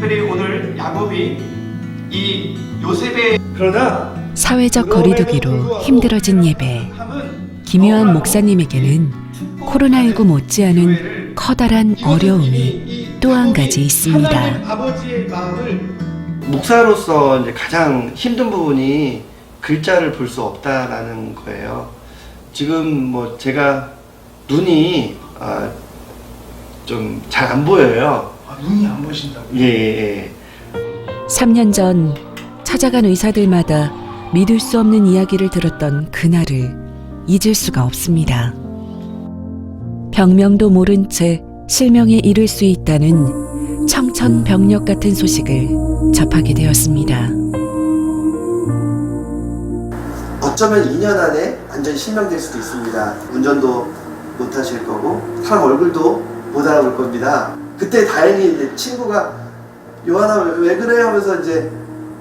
특별히 오늘 야곱이 이 요셉의 그러나 사회적 거리두기로 힘들어진 예배. 김요한 목사님에게는 코로나19 못지않은 커다란 어려움이 또 한 가지 있습니다. 아버지의 마음을 목사로서 이제 가장 힘든 부분이 글자를 볼 수 없다라는 거예요. 지금 뭐 제가 눈이 좀 잘 안 보여요. 눈이 안 보신다고? 예. 3년 전 찾아간 의사들마다 믿을 수 없는 이야기를 들었던 그날을 잊을 수가 없습니다. 병명도 모른 채 실명에 이를 수 있다는 청천벽력 같은 소식을 접하게 되었습니다. 어쩌면 2년 안에 완전히 실명될 수도 있습니다. 운전도 못 하실 거고 사람 얼굴도 못 알아볼 겁니다. 그때 다행히 이제 친구가 요한아 왜 그래 하면서 이제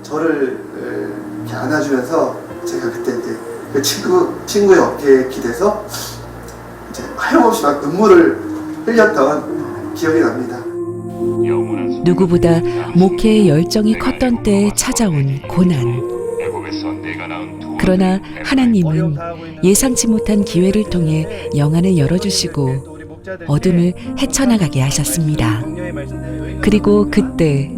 저를 이렇게 안아주면서 제가 그때 이제 그 친구의 어깨에 기대서 이제 하염없이 막 눈물을 흘렸던 기억이 납니다. 누구보다 목회의 열정이 컸던 때에 찾아온 고난. 그러나 하나님은 예상치 못한 기회를 통해 영안을 열어주시고 어둠을 헤쳐나가게 하셨습니다. 그리고 그때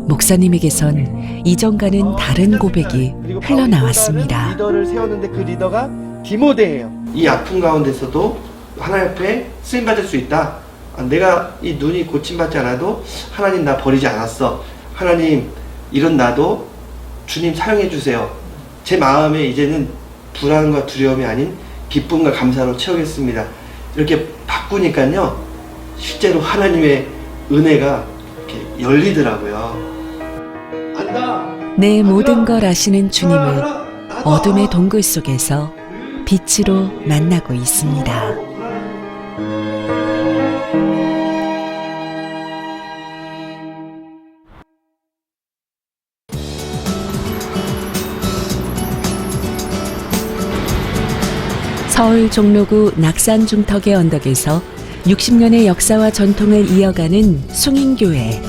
목사님에게선 이전과는 다른 고백이 흘러나왔습니다. 리더를 세웠는데 그 리더가 디모데예요. 이 아픔 가운데서도 하나님 앞에 쓰임 받을 수 있다. 내가 이 눈이 고침받지 않아도 하나님 나 버리지 않았어. 하나님 이런 나도 주님 사용해 주세요. 제 마음에 이제는 불안과 두려움이 아닌 기쁨과 감사로 채우겠습니다. 이렇게 바꾸니까요 실제로 하나님의 은혜가 이렇게 열리더라고요. 내 모든 걸 아시는 주님을 어둠의 동굴 속에서 빛으로 만나고 있습니다. 서울 종로구 낙산 중턱의 언덕에서 60년의 역사와 전통을 이어가는 숭인교회.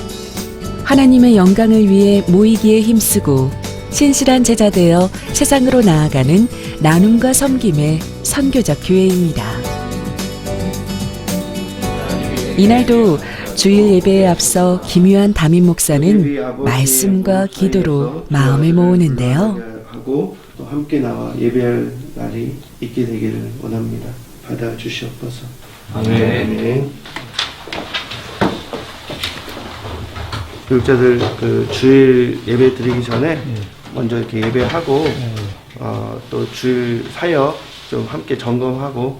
하나님의 영광을 위해 모이기에 힘쓰고 신실한 제자 되어 세상으로 나아가는 나눔과 섬김의 선교적 교회입니다. 이날도 주일 예배에 앞서 김유한 담임 목사는 말씀과 기도로 마음을 모으는데요. 하고 또 함께 나와 예배할 날이 있게 되기를 원합니다. 받아주시옵소서. 아멘. 교육자들 그 주일 예배 드리기 전에 먼저 이렇게 예배하고 또 주일 사역 좀 함께 점검하고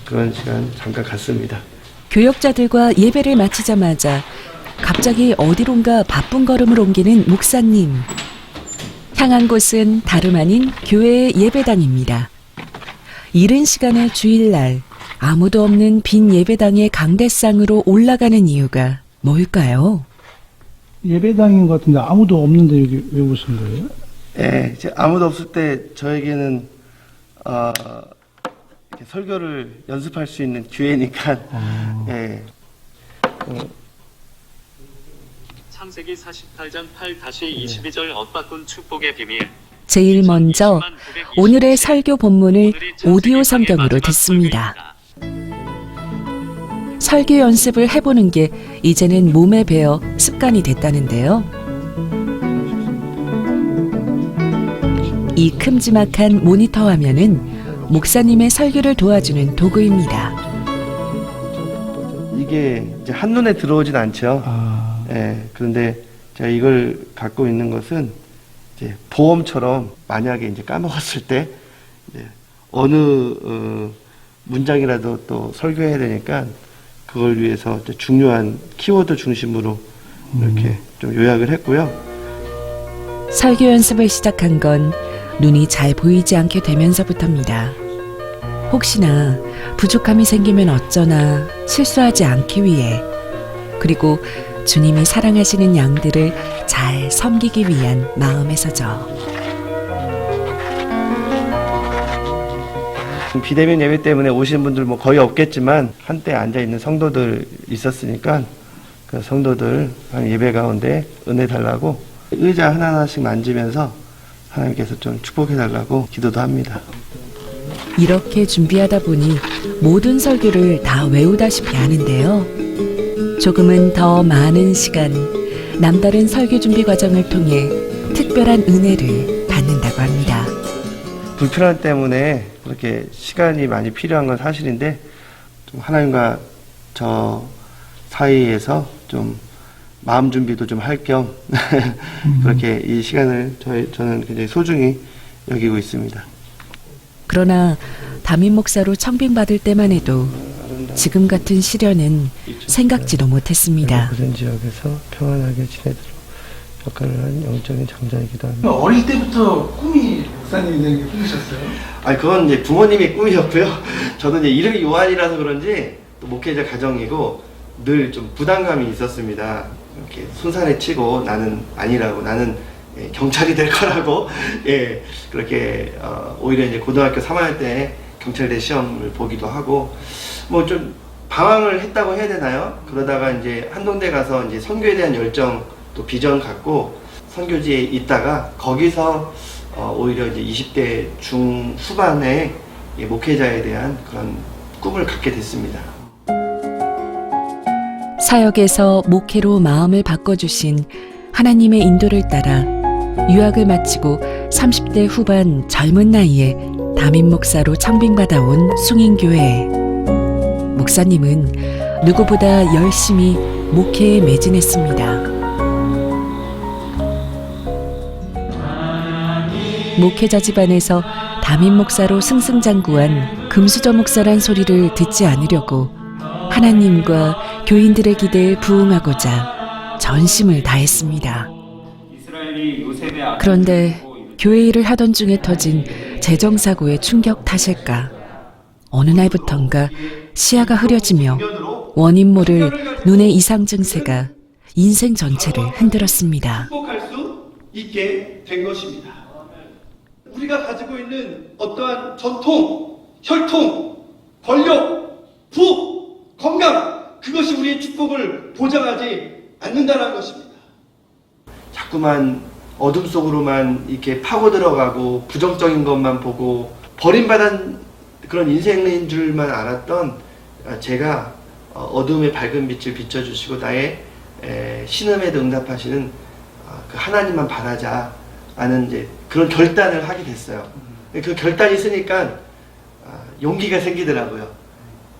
그런 시간 잠깐 갖습니다. 교역자들과 예배를 마치자마자 갑자기 어디론가 바쁜 걸음을 옮기는 목사님. 향한 곳은 다름 아닌 교회의 예배당입니다. 이른 시간의 주일날 아무도 없는 빈 예배당의 강대상으로 올라가는 이유가 뭘까요? 예배당인 것 같은데 아무도 없는데 여기 왜 오신 거예요? 예, 아무도 없을 때 저에게는 이렇게 설교를 연습할 수 있는 기회니까. 예. 창세기 48장 8-22절 엇바꾼 축복의 비밀. 제일 먼저 오늘의 설교 본문을 오디오 성경으로 듣습니다. 설교 연습을 해보는 게 이제는 몸에 배어 습관이 됐다는데요. 이 큼지막한 모니터 화면은 목사님의 설교를 도와주는 도구입니다. 이게 이제 한눈에 들어오진 않죠. 예, 그런데 제가 이걸 갖고 있는 것은 이제 보험처럼 만약에 이제 까먹었을 때 이제 어느 문장이라도 또 설교해야 되니까 그걸 위해서 중요한 키워드 중심으로 이렇게 좀 요약을 했고요. 설교 연습을 시작한 건 눈이 잘 보이지 않게 되면서부터입니다. 혹시나 부족함이 생기면 어쩌나 실수하지 않기 위해, 그리고 주님이 사랑하시는 양들을 잘 섬기기 위한 마음에서죠. 비대면 예배 때문에 오시는 분들 뭐 거의 없겠지만 한때 앉아 있는 성도들 있었으니까 그 성도들 예배 가운데 은혜 달라고 의자 하나하나씩 만지면서 하나님께서 좀 축복해 달라고 기도도 합니다. 이렇게 준비하다 보니 모든 설교를 다 외우다시피 하는데요. 조금은 더 많은 시간, 남다른 설교 준비 과정을 통해 특별한 은혜를 받는다고 합니다. 불편함 때문에 그렇게 시간이 많이 필요한 건 사실인데 좀 하나님과 저 사이에서 좀 마음 준비도 좀 할 겸 그렇게 이 시간을 저는 굉장히 소중히 여기고 있습니다. 그러나 담임 목사로 청빙받을 때만 해도 지금 같은 시련은 생각지도 못했습니다. 고전 지역에서 평안하게 지내도록 역할을 한 영적인 장자이기도 합니다. 어릴 때부터 꿈이 목사님이 되는 게 꿈이셨어요? 아니 그건 이제 부모님의 꿈이었고요. 저는 이제 이름이 요한이라서 그런지 또 목회자 가정이고 늘 좀 부담감이 있었습니다. 이렇게 손살에 치고 나는 아니라고 나는 경찰이 될 거라고 그렇게 오히려 이제 고등학교 3학년 때 경찰대 시험을 보기도 하고 뭐 좀 방황을 했다고 해야 되나요? 그러다가 이제 한동대 가서 이제 선교에 대한 열정 또 비전 갖고 선교지에 있다가 거기서 오히려 이제 20대 중후반에 목회자에 대한 그런 꿈을 갖게 됐습니다. 사역에서 목회로 마음을 바꿔주신 하나님의 인도를 따라 유학을 마치고 30대 후반 젊은 나이에 담임 목사로 청빙받아온 숭인교회. 목사님은 누구보다 열심히 목회에 매진했습니다. 목회자 집안에서 담임 목사로 승승장구한 금수저 목사란 소리를 듣지 않으려고 하나님과 교인들의 기대에 부응하고자 전심을 다했습니다. 그런데 교회 일을 하던 중에 터진 재정사고의 충격 탓일까? 어느 날부턴가 시야가 흐려지며 원인 모를 눈의 이상 증세가 인생 전체를 흔들었습니다. 극복할 수 있게 된 것입니다. 우리가 가지고 있는 어떠한 전통, 혈통, 권력, 부엌, 건강 그것이 우리의 축복을 보장하지 않는다는 것입니다. 자꾸만 어둠 속으로만 이렇게 파고 들어가고 부정적인 것만 보고 버림받은 그런 인생인 줄만 알았던 제가 어둠의 밝은 빛을 비춰주시고 나의 신음에도 응답하시는 그 하나님만 바라자 하는 이제 그런 결단을 하게 됐어요. 그 결단이 있으니까 용기가 생기더라고요.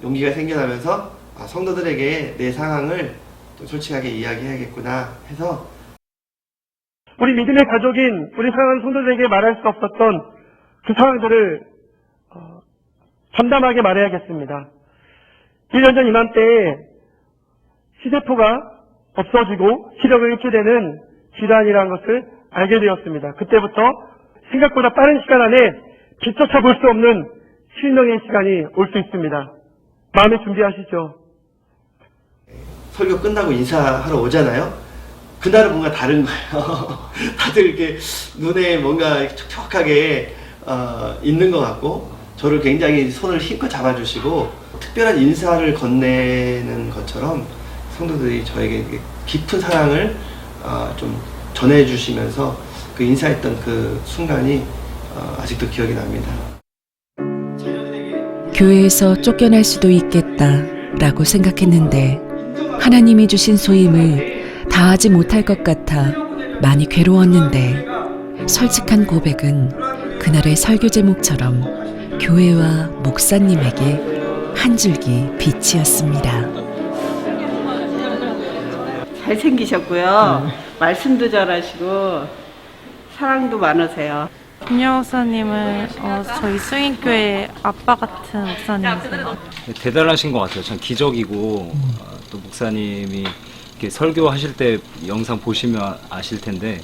용기가 생겨나면서 성도들에게 내 상황을 좀 솔직하게 이야기해야겠구나 해서 우리 믿음의 가족인 우리 사랑하는 성도들에게 말할 수 없었던 그 상황들을 전담하게 말해야겠습니다. 1년 전 이맘때에 시세포가 없어지고 시력을 잃게 되는 질환이라는 것을 알게 되었습니다. 그때부터 생각보다 빠른 시간 안에 뒤쫓아 볼 수 없는 실명의 시간이 올 수 있습니다. 마음에 준비하시죠. 설교 끝나고 인사하러 오잖아요. 그날은 뭔가 다른 거예요. 다들 이렇게 눈에 뭔가 촉촉하게 있는 것 같고 저를 굉장히 손을 힘껏 잡아주시고 특별한 인사를 건네는 것처럼 성도들이 저에게 깊은 사랑을 좀 전해주시면서 그 인사했던 그 순간이 아직도 기억이 납니다. 교회에서 쫓겨날 수도 있겠다라고 생각했는데 하나님이 주신 소임을 다하지 못할 것 같아 많이 괴로웠는데 솔직한 고백은 그날의 설교 제목처럼 교회와 목사님에게 한 줄기 빛이었습니다. 잘생기셨고요. 말씀도 잘하시고 사랑도 많으세요. 김영 목사님은 저희 수인교회 아빠 같은 목사님이세요. 대단하신 것 같아요. 참 기적이고 또 목사님이 이렇게 설교하실 때 영상 보시면 아실 텐데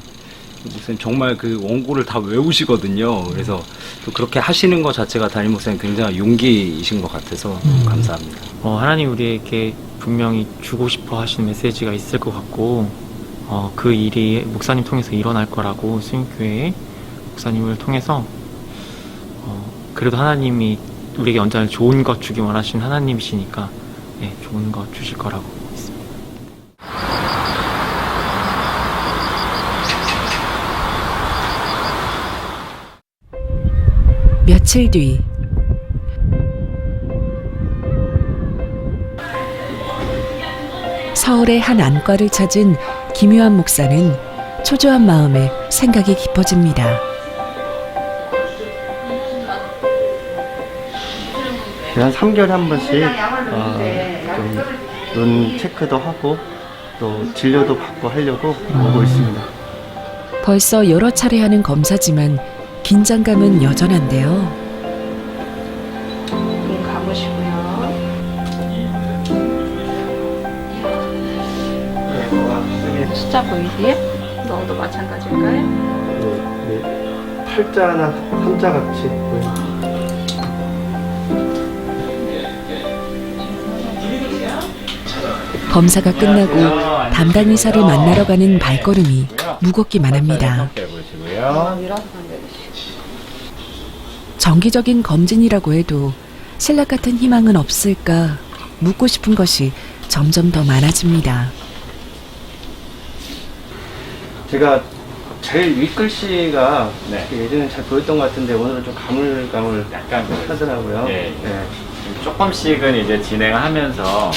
목사님 정말 그 원고를 다 외우시거든요. 그래서 또 그렇게 하시는 것 자체가 담임 목사님 굉장히 용기이신 것 같아서 감사합니다. 하나님 우리에게 분명히 주고 싶어 하시는 메시지가 있을 것 같고 그 일이 목사님 통해서 일어날 거라고 수인교회의 목사님을 통해서 그래도 하나님이 우리에게 언제나 좋은 것 주기 원하시는 하나님이시니까 좋은 것 주실 거라고 믿습니다. 며칠 뒤 서울의 한 안과를 찾은 김유한 목사는 초조한 마음에 생각이 깊어집니다. 한 3개월에 한 번씩 눈 체크도 하고 또 진료도 받고 하려고 오고 있습니다. 벌써 여러 차례 하는 검사지만 긴장감은 여전한데요. 눈 감으시고요. 숫자 보이세요? 너도 마찬가지일까요? 팔자나 삼자 같이 보여요. 검사가 끝나고 담당 의사를 만나러 가는 발걸음이 무겁기만 합니다. 정기적인 검진이라고 해도 신랑 같은 희망은 없을까 묻고 싶은 것이 점점 더 많아집니다. 제가 제일 윗글씨가 예전엔 잘 보였던 것 같은데 오늘은 좀 가물가물 약간 하더라고요. 네. 조금씩은 이제 진행하면서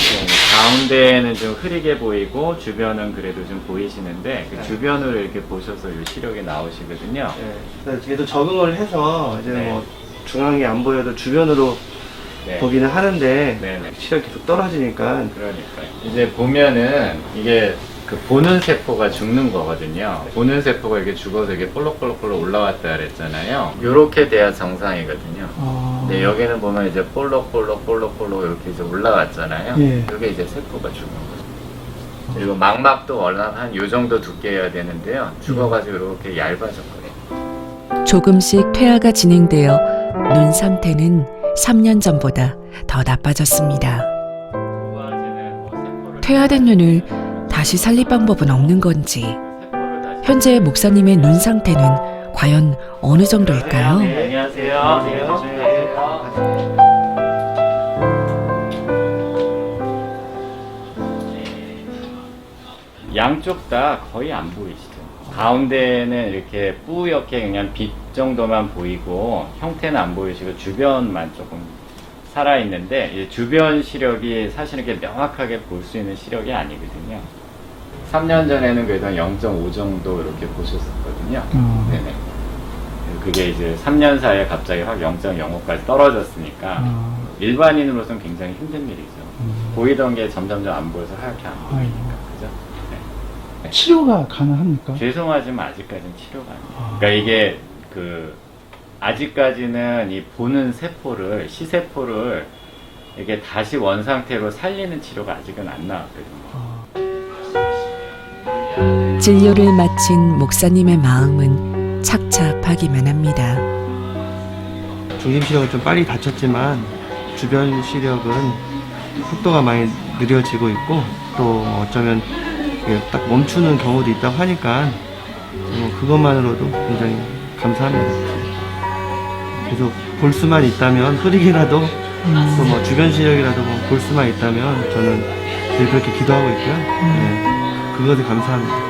가운데는 좀 흐리게 보이고 주변은 그래도 좀 보이시는데 그 주변으로 이렇게 보셔서 이 시력이 나오시거든요. 그래서 걔도 적응을 해서 이제 네. 뭐 중앙이 안 보여도 주변으로 보기는 하는데 시력이 계속 떨어지니까. 그러니까요. 이제 보면은 이게 그 보는 세포가 죽는 거거든요. 보는 세포가 이렇게 죽어서 이게 볼록볼록 올라왔다 그랬잖아요. 요렇게 돼야 정상이거든요. 근데 여기는 보면 이제 볼록 이렇게 이제 올라왔잖아요. 예. 이게 이제 세포가 죽는 거죠. 그리고 망막도 워낙 한 요 정도 두께여야 되는데요. 죽어가지고 이렇게 얇아졌거든요. 조금씩 퇴화가 진행되어 눈 상태는 3년 전보다 더 나빠졌습니다. 퇴화된 눈을 다시 살릴 방법은 없는 건지 현재 목사님의 눈 상태는 과연 어느 정도일까요? 안녕하세요. 양쪽 다 거의 안 보이시죠? 가운데는 이렇게 뿌옇게 그냥 빛 정도만 보이고 형태는 안 보이시고 주변만 조금 살아있는데 이제 주변 시력이 사실 이렇게 명확하게 볼 수 있는 시력이 아니거든요. 3년 전에는 그래도 한 0.5 정도 이렇게 보셨었거든요. 네네. 그게 이제 3년 사이에 갑자기 확 0.05까지 떨어졌으니까 일반인으로서는 굉장히 힘든 일이죠. 보이던 게 점점점 안 보여서 하얗게 안 보이니까. 그죠? 네. 치료가 가능합니까? 죄송하지만 아직까지는 치료가 아니에요. 그러니까 이게 아직까지는 이 보는 세포를, 시세포를 이렇게 다시 원상태로 살리는 치료가 아직은 안 나왔거든요. 진료를 마친 목사님의 마음은 착잡하기만 합니다. 중심 시력은 좀 빨리 다쳤지만 주변 시력은 속도가 많이 느려지고 있고 또 어쩌면 딱 멈추는 경우도 있다고 하니까 그것만으로도 굉장히 감사합니다. 계속 볼 수만 있다면 흐리기라도 또 뭐 주변 시력이라도 볼 수만 있다면 저는 늘 그렇게 기도하고 있고요. 네, 그것에 감사합니다.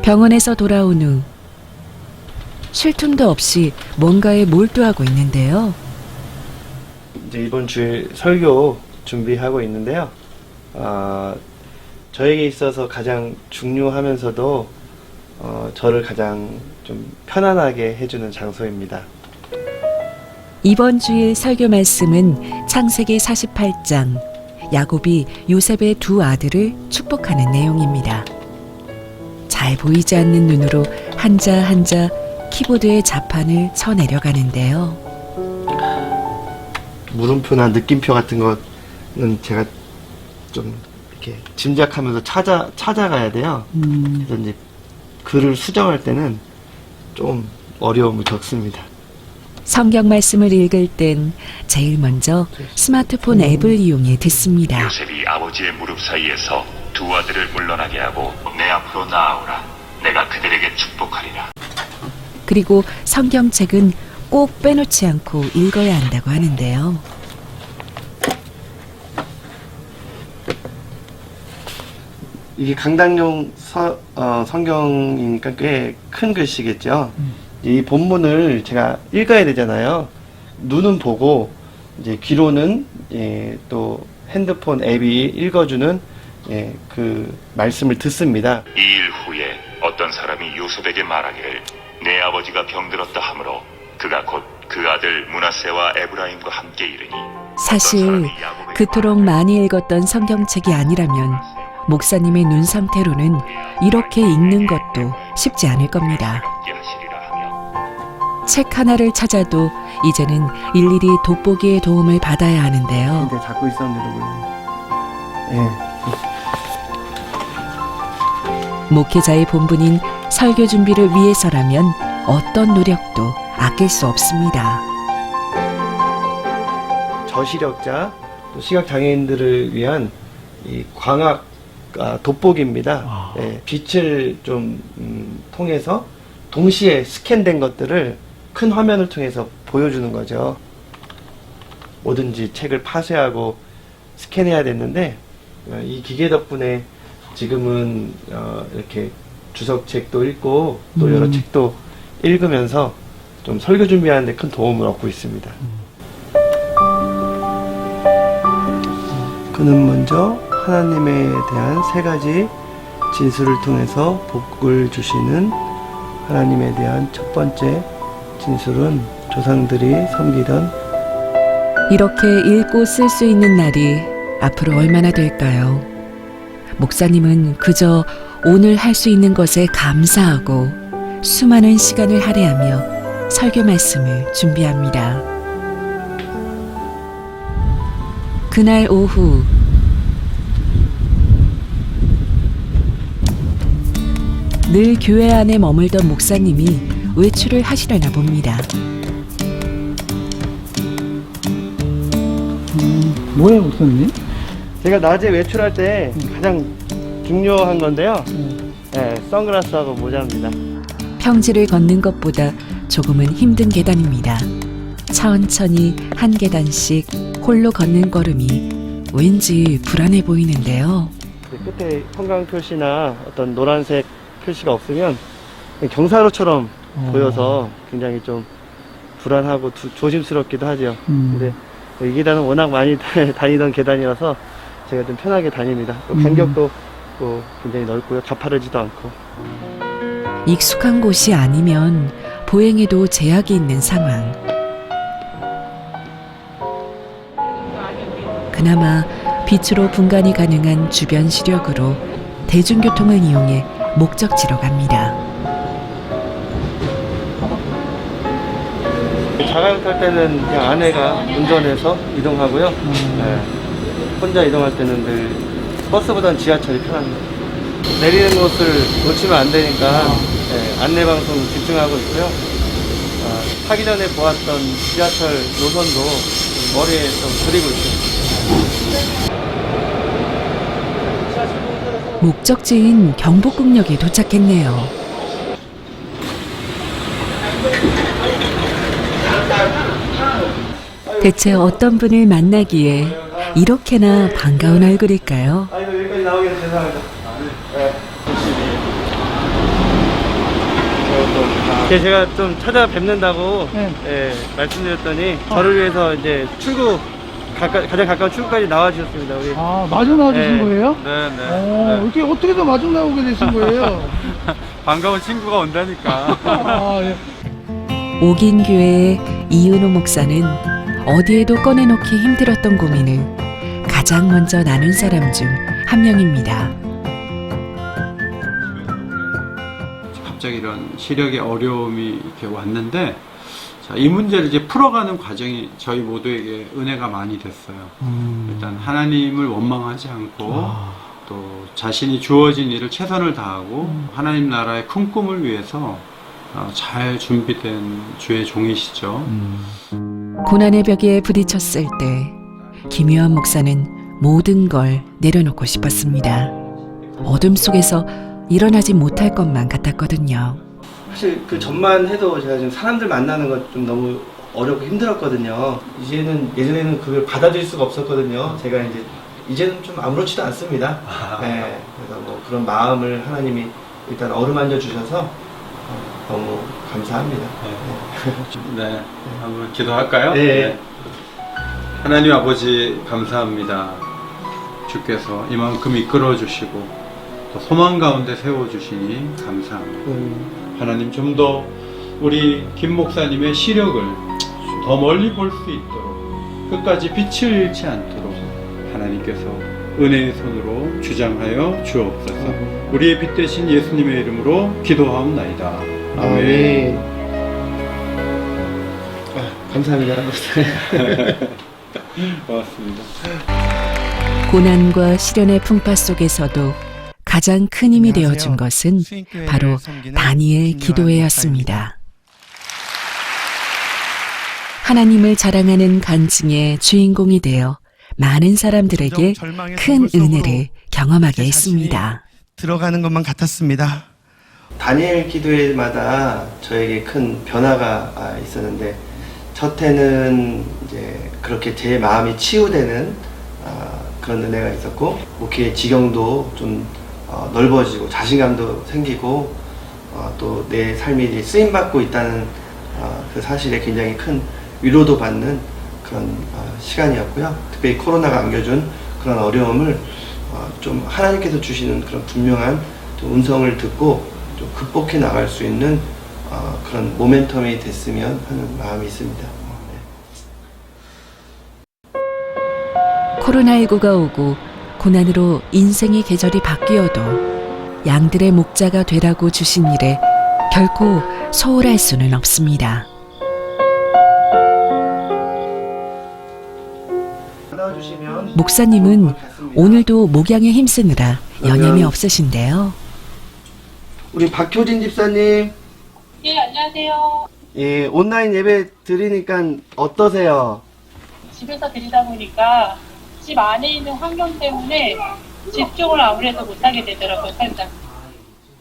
병원에서 돌아온 후 쉴 틈도 없이 뭔가에 몰두하고 있는데요. 이제 이번 주에 설교 준비하고 있는데요. 저에게 있어서 가장 중요하면서도 저를 가장 좀 편안하게 해주는 장소입니다. 이번 주일 설교 말씀은 창세기 48장 야곱이 요셉의 두 아들을 축복하는 내용입니다. 잘 보이지 않는 눈으로 한자 한자 키보드의 자판을 쳐내려가는데요. 물음표나 느낌표 같은 거는 제가 좀 이렇게 짐작하면서 찾아가야 돼요. 그래서 이제 글을 수정할 때는 좀 어려움을 겪습니다. 성경 말씀을 읽을 땐 제일 먼저 스마트폰 앱을 이용해 듣습니다. 요셉이 아버지의 무릎 사이에서 두 아들을 물러나게 하고 내 앞으로 나아오라. 내가 그들에게 축복하리라. 그리고 성경책은 꼭 빼놓지 않고 읽어야 한다고 하는데요. 이게 강당용 성경이니까 꽤 큰 글씨겠죠. 이 본문을 제가 읽어야 되잖아요. 눈은 보고 이제 귀로는 또 핸드폰 앱이 읽어주는 그 말씀을 듣습니다. 이 일 후에 어떤 사람이 요셉에게 말하기를 내 아버지가 병들었다 하므로 그가 곧 그 아들 므낫세와 에브라임과 함께 이르니 사실 그토록 많이 읽었던 성경책이 아니라면 목사님의 눈 상태로는 이렇게 읽는 것도 쉽지 않을 겁니다. 책 하나를 찾아도 이제는 일일이 돋보기의 도움을 받아야 하는데요. 근데 잡고 있었는데도 모르겠네. 목회자의 본분인 설교 준비를 위해서라면 어떤 노력도 아낄 수 없습니다. 저시력자, 또 시각장애인들을 위한 이 광학 돋보기입니다. 빛을 좀 통해서 동시에 스캔된 것들을 큰 화면을 통해서 보여주는 거죠. 뭐든지 책을 파쇄하고 스캔해야 됐는데 이 기계 덕분에 지금은 이렇게 주석책도 읽고 또 여러 책도 읽으면서 좀 설교 준비하는 데 큰 도움을 얻고 있습니다. 그는 먼저 하나님에 대한 3가지 진술을 통해서 복을 주시는 하나님에 대한 첫 번째 진술은 조상들이 섬기던 이렇게 읽고 쓸 수 있는 날이 앞으로 얼마나 될까요? 목사님은 그저 오늘 할 수 있는 것에 감사하고 수많은 시간을 할애하며 설교 말씀을 준비합니다. 그날 오후 늘 교회 안에 머물던 목사님이 외출을 하시려나 봅니다. 뭐예요, 목사님? 제가 낮에 외출할 때 가장 중요한 건데요. 선글라스하고 모자입니다. 평지를 걷는 것보다 조금은 힘든 계단입니다. 천천히 한 계단씩 홀로 걷는 걸음이 왠지 불안해 보이는데요. 끝에 형광 표시나 어떤 노란색 표시가 없으면 경사로처럼 보여서 굉장히 좀 불안하고 조심스럽기도 하죠. 근데 이 계단은 워낙 많이 다니던 계단이라서 제가 좀 편하게 다닙니다. 또 간격도 또 굉장히 넓고요. 가파르지도 않고. 익숙한 곳이 아니면 보행에도 제약이 있는 상황. 그나마 빛으로 분간이 가능한 주변 시력으로 대중교통을 이용해 목적지로 갑니다. 자가용 탈 때는 그냥 아내가 운전해서 이동하고요. 혼자 이동할 때는 늘 버스보다는 지하철이 편합니다. 내리는 곳을 놓치면 안 되니까 안내방송 집중하고 있고요. 타기 전에 보았던 지하철 노선도 머리에 좀 그리고 있습니다. 목적지인 경복궁역에 도착했네요. 대체 어떤 분을 만나기에 이렇게나 반가운 얼굴일까요? 여기까지 나오게 해서 죄송합니다. 제가 좀 찾아뵙는다고 말씀드렸더니 저를 위해서 이제 가장 가까운 출구까지 나와주셨습니다. 우리. 마중 나와주신 거예요? 네네. 이렇게 어떻게 더 마중 나오게 되신 거예요? 반가운 친구가 온다니까. 옥인교회의 이은호 목사는 어디에도 꺼내놓기 힘들었던 고민을 가장 먼저 나눈 사람 중 한 명입니다. 갑자기 이런 시력의 어려움이 이렇게 왔는데, 자, 이 문제를 이제 풀어가는 과정이 저희 모두에게 은혜가 많이 됐어요. 일단 하나님을 원망하지 않고 또 자신이 주어진 일을 최선을 다하고 하나님 나라의 큰 꿈을 위해서 잘 준비된 주의 종이시죠. 고난의 벽에 부딪혔을 때 김유한 목사는 모든 걸 내려놓고 싶었습니다. 어둠 속에서 일어나지 못할 것만 같았거든요. 사실 그 전만 해도 제가 지금 사람들 만나는 거 좀 너무 어렵고 힘들었거든요. 예전에는 그걸 받아들일 수가 없었거든요. 제가 이제 이제는 좀 아무렇지도 않습니다. 네, 그래서 뭐 그런 마음을 하나님이 일단 어루만져 주셔서 너무 감사합니다. 네, 한번 기도할까요? 네. 하나님 아버지 감사합니다. 주께서 이만큼 이끌어 주시고 또 소망 가운데 세워 주시니 감사합니다. 하나님 좀 더 우리 김 목사님의 시력을 더 멀리 볼 수 있도록 끝까지 빛을 잃지 않도록 하나님께서 은혜의 손으로 주장하여 주옵소서. 우리의 빛 되신 예수님의 이름으로 기도하옵나이다. 아멘. 감사합니다. 고맙습니다. 고난과 시련의 풍파 속에서도 가장 큰 힘이 되어준 것은 바로 다니엘 기도회였습니다. 하나님을 자랑하는 간증의 주인공이 되어 많은 사람들에게 큰 은혜를 경험하게 했습니다. 들어가는 것만 같았습니다. 다니엘 기도회마다 저에게 큰 변화가 있었는데 첫 해는 이제 그렇게 제 마음이 치유되는 그런 은혜가 있었고 목회의 지경도 좀 넓어지고 자신감도 생기고 또 내 삶이 쓰임받고 있다는 그 사실에 굉장히 큰 위로도 받는 그런 시간이었고요. 특별히 코로나가 안겨준 그런 어려움을 좀 하나님께서 주시는 그런 분명한 좀 음성을 듣고 좀 극복해 나갈 수 있는 그런 모멘텀이 됐으면 하는 마음이 있습니다. 코로나19가 오고 고난으로 인생의 계절이 바뀌어도 양들의 목자가 되라고 주신 일에 결코 소홀할 수는 없습니다. 목사님은 오늘도 목양에 힘쓰느라 여념이 없으신데요. 우리 박효진 집사님. 예, 안녕하세요. 예, 온라인 예배 드리니까 어떠세요? 집에서 드리다 보니까 집 안에 있는 환경 때문에 집중을 아무래도 못하게 되더라고요, 살짝.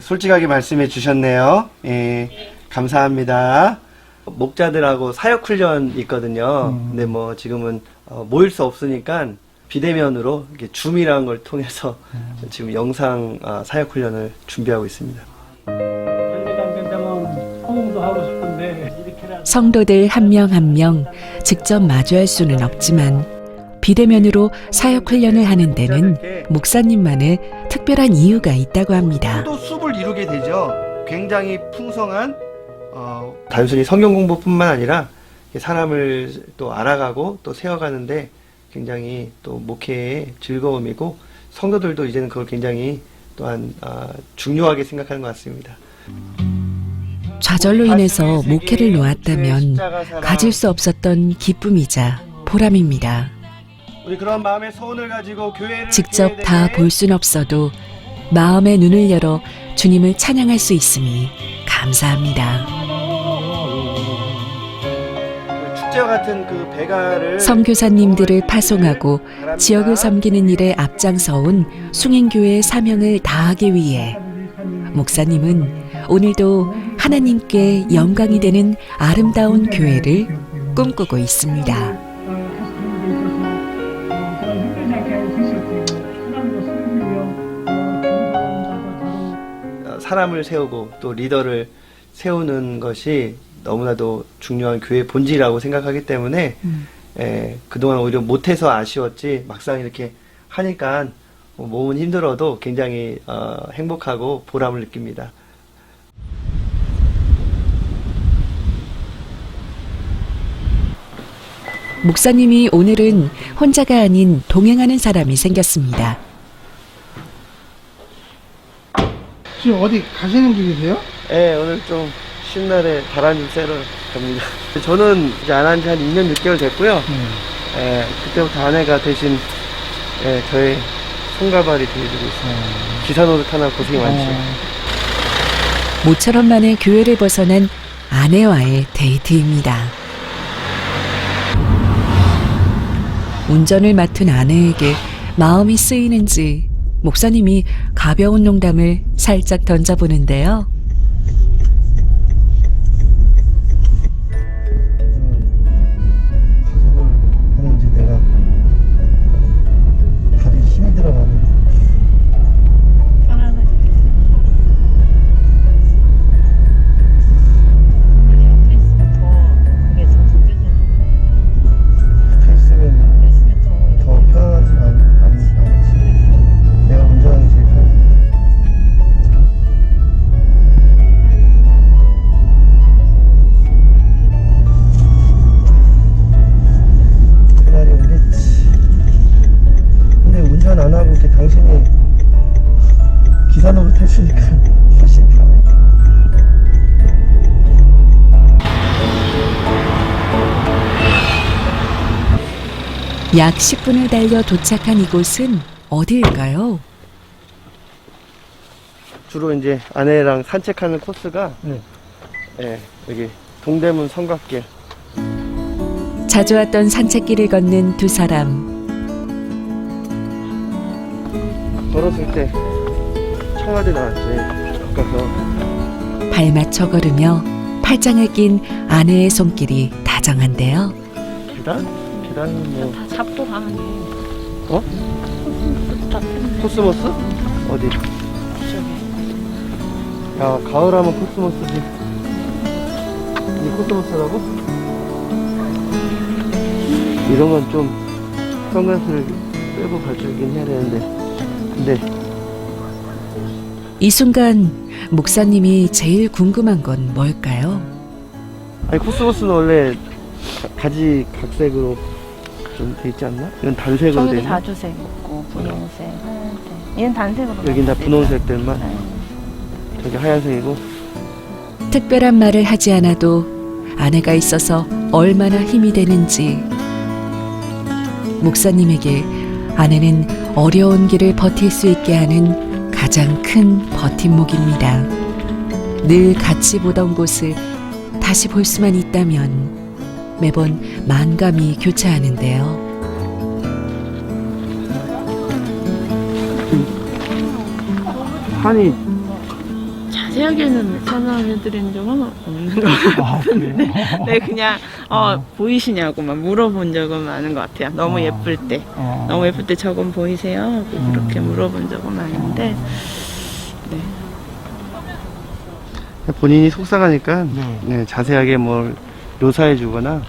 솔직하게 말씀해 주셨네요. 예, 감사합니다. 목자들하고 사역훈련 있거든요. 근데 뭐 지금은 모일 수 없으니까 비대면으로 이렇게 줌이라는 걸 통해서 지금 영상 사역훈련을 준비하고 있습니다. 성도들 한 명 한 명 직접 마주할 수는 없지만 비대면으로 사역 훈련을 하는 데는 목사님만의 특별한 이유가 있다고 합니다. 또 숲을 이루게 되죠. 굉장히 풍성한 단순히 성경 공부뿐만 아니라 사람을 또 알아가고 또 세워가는데 굉장히 또 목회의 즐거움이고 성도들도 이제는 그걸 굉장히 또한 중요하게 생각하는 것 같습니다. 좌절로 인해서 목회를 놓았다면 가질 수 없었던 기쁨이자 보람입니다. 우리 그런 마음의 소원을 가지고 교회를 직접 다 볼 순 없어도 마음의 눈을 열어 주님을 찬양할 수 있음이 감사합니다. 축제와 같은 그 배가를 선교사님들을 파송하고 지역을 섬기는 일에 앞장서온 숭인교회의 사명을 다하기 위해 목사님은 오늘도 하나님께 영광이 되는 아름다운 교회를 꿈꾸고 있습니다. 사람을 세우고 또 리더를 세우는 것이 너무나도 중요한 교회의 본질이라고 생각하기 때문에 그동안 오히려 못해서 아쉬웠지 막상 이렇게 하니까 몸은 힘들어도 굉장히 행복하고 보람을 느낍니다. 목사님이 오늘은 혼자가 아닌 동행하는 사람이 생겼습니다. 지금 어디 가시는 길이세요? 네, 오늘 좀 쉬는 날에 바람 좀 쐬러 갑니다. 저는 이제 안 한 지 한 2년 6개월 됐고요. 그때부터 아내가 대신 저의 손가발이 되어주고 있어요. 기사 노릇하나 고생이 많죠. 모처럼 만에 교회를 벗어난 아내와의 데이트입니다. 운전을 맡은 아내에게 마음이 쓰이는지 목사님이 가벼운 농담을 살짝 던져보는데요. 하는지 내가 다리 약 10분을 달려 도착한 이곳은 어디일까요? 주로 이제 아내랑 산책하는 코스가 네. 예, 여기 동대문 성곽길. 자주 왔던 산책길을 걷는 두 사람. 걸었을 때 청와대 나왔지. 가서 발 맞춰 걸으며 팔짱을 낀 아내의 손길이 다정한데요. 계단? 계단은 뭐 다 잡고 가는 게. 어? 코스모스? 어디? 야, 가을하면 코스모스지. 이게 코스모스라고? 이런 건 좀 선글라스를 빼고 발전긴 해야 되는데. 근데 이 순간 목사님이 제일 궁금한 건 뭘까요? 아니, 코스모스는 원래 가지 각색으로 좀 돼 있지 않나? 이건 단색으로 돼 저기도 있나? 자주색 있고 분홍색, 하얀색. 얘는 단색으로. 여긴 다 분홍색들만. 저기 하얀색이고. 특별한 말을 하지 않아도 아내가 있어서 얼마나 힘이 되는지. 목사님에게 아내는 어려운 길을 버틸 수 있게 하는 가장 큰 버팀목입니다. 늘 같이 보던 곳을 다시 볼 수만 있다면 매번 만감이 교차하는데요. 산이 자세하게는 설명해드린 적은 없는 것 같은데 네, 그냥 보이시냐고만 물어본 적은 많은 것 같아요. 너무 예쁠 때 너무 예쁠 때 저건 보이세요? 하고 그렇게 물어본 적은 많은데 네. 본인이 속상하니까 네, 자세하게 뭘 묘사해 주거나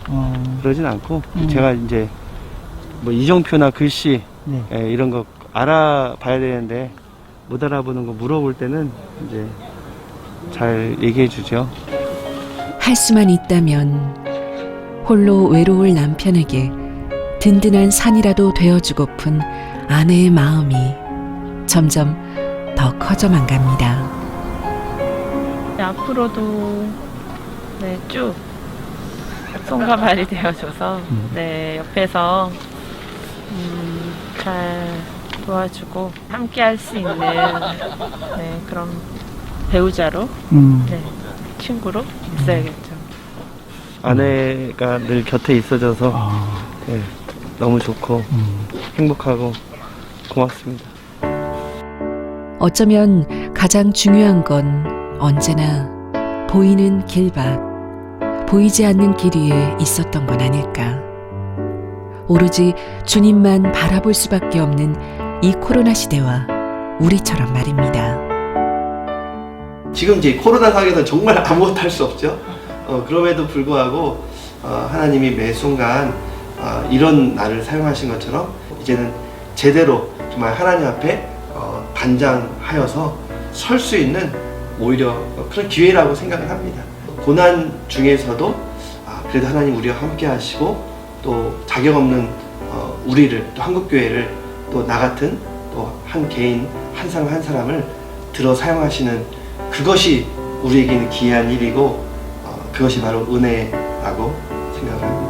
그러진 않고 제가 이제 뭐 이정표나 글씨 예, 이런 거 알아봐야 되는데 못 알아보는 거 물어볼 때는 이제 잘 얘기해 주죠. 할 수만 있다면 홀로 외로울 남편에게 든든한 산이라도 되어주고픈 아내의 마음이 점점 더 커져만 갑니다. 네, 앞으로도 네, 쭉 손과 발이 되어줘서 네, 옆에서 잘 도와주고 함께 할 수 있는 네, 그런 배우자로 네, 친구로 있어야겠죠. 아내가 늘 곁에 있어줘서 예, 너무 좋고 행복하고 고맙습니다. 어쩌면 가장 중요한 건 언제나 보이는 길 밖, 보이지 않는 길 위에 있었던 건 아닐까. 오로지 주님만 바라볼 수밖에 없는 이 코로나 시대와 우리처럼 말입니다. 지금 이제 코로나 상황에서는 정말 아무것도 할 수 없죠. 그럼에도 불구하고 하나님이 매 순간 이런 날을 사용하신 것처럼 이제는 제대로 정말 하나님 앞에 단장하여서 설 수 있는 오히려 그런 기회라고 생각을 합니다. 고난 중에서도 그래도 하나님 우리와 함께 하시고 또 자격 없는 우리를 또 한국교회를 또 나 같은 또 한 개인 한 사람 한 사람을 들어 사용하시는 그것이 우리에게는 귀한 일이고 그것이 바로 은혜라고 생각을 합니다.